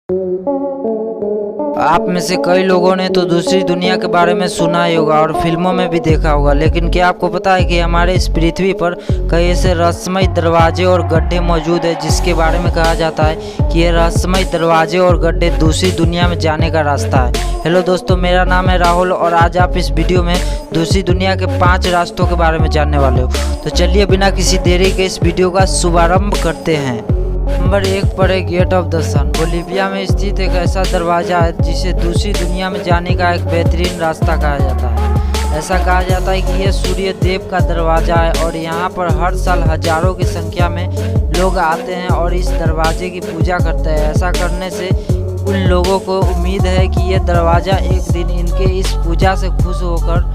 आप में से कई लोगों ने तो दूसरी दुनिया के बारे में सुना ही होगा और फिल्मों में भी देखा होगा, लेकिन क्या आपको पता है कि हमारे इस पृथ्वी पर कई ऐसे रहस्यमय दरवाजे और गड्ढे मौजूद हैं जिसके बारे में कहा जाता है कि ये रहस्यमय दरवाजे और गड्ढे दूसरी दुनिया में जाने का रास्ता है। हेलो दोस्तों, मेरा नाम है राहुल और आज आप इस वीडियो में दूसरी दुनिया के 5 रास्तों के बारे में जानने वाले हो। तो चलिए बिना किसी देरी के इस वीडियो का शुभारंभ करते हैं। नंबर 1 पर है gate of the sun. Bolivia में स्थित एक ऐसा दरवाज़ा है जिसे दूसरी दुनिया में जाने का एक बेहतरीन रास्ता कहा जाता है। ऐसा कहा जाता है कि यह सूर्य देव का दरवाज़ा है और यहाँ पर हर साल हजारों की संख्या में लोग आते हैं और इस दरवाजे की पूजा करते हैं। ऐसा करने से उन लोगों को उम्मीद है कि यह दरवाज़ा एक दिन इनके इस पूजा से खुश होकर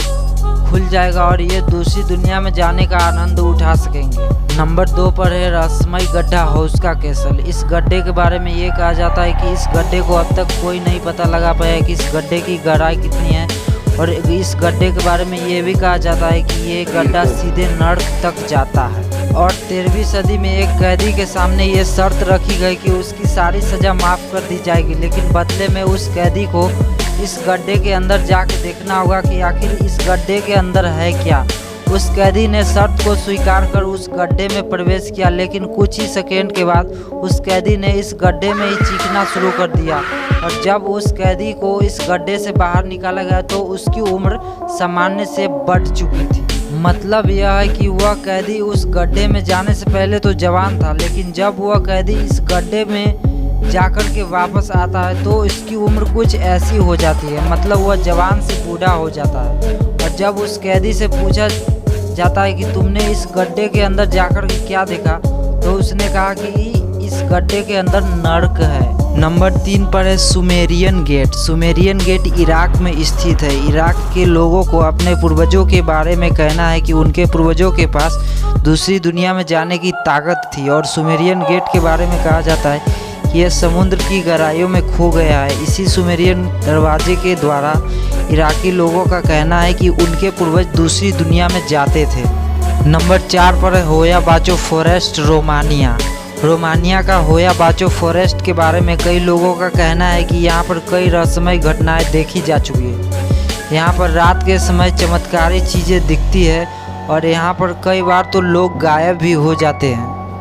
खुल जाएगा और ये दूसरी दुनिया में जाने का आनंद उठा सकेंगे। नंबर 2 पर है रहस्यमय गड्ढा हौस्का कैसल। इस गड्ढे के बारे में ये कहा जाता है कि इस गड्ढे को अब तक कोई नहीं पता लगा पाया कि इस गड्ढे की गहराई कितनी है और इस गड्ढे के बारे में ये भी कहा जाता है कि ये गड्ढा सीधे नर्क तक जाता है। और 13वीं सदी में एक कैदी के सामने ये शर्त रखी गई कि उसकी सारी सज़ा माफ़ कर दी जाएगी, लेकिन बदले में उस कैदी को इस गड्ढे के अंदर जाके देखना होगा कि आखिर इस गड्ढे के अंदर है क्या। उस कैदी ने शर्त को स्वीकार कर उस गड्ढे में प्रवेश किया, लेकिन कुछ ही सेकेंड के बाद उस कैदी ने इस गड्ढे में ही चीखना शुरू कर दिया और जब उस कैदी को इस गड्ढे से बाहर निकाला गया तो उसकी उम्र सामान्य से बढ़ चुकी थी। मतलब यह है कि वह कैदी उस गड्ढे में जाने से पहले तो जवान था, लेकिन जब वह कैदी इस गड्ढे में जाकर के वापस आता है तो इसकी उम्र कुछ ऐसी हो जाती है, मतलब वह जवान से बूढ़ा हो जाता है। और जब उस कैदी से पूछा जाता है कि तुमने इस गड्ढे के अंदर जाकर के क्या देखा, तो उसने कहा कि इस गड्ढे के अंदर नर्क है। नंबर 3 पर है Sumerian gate. Sumerian gate Iraq में स्थित है। इराक के लोगों को अपने पूर्वजों के बारे में कहना है कि उनके पूर्वजों के पास दूसरी दुनिया में जाने की ताकत थी और सुमेरियन गेट के बारे में कहा जाता है यह समुद्र की गहराइयों में खो गया है। इसी सुमेरियन दरवाजे के द्वारा इराकी लोगों का कहना है कि उनके पूर्वज दूसरी दुनिया में जाते थे। नंबर 4 पर है होया बाचो फॉरेस्ट, रोमानिया। रोमानिया का होया बाचो फॉरेस्ट के बारे में कई लोगों का कहना है कि यहाँ पर कई रहस्यमय घटनाएं देखी जा चुकी है। यहाँ पर रात के समय चमत्कारी चीज़ें दिखती है और यहाँ पर कई बार तो लोग गायब भी हो जाते हैं।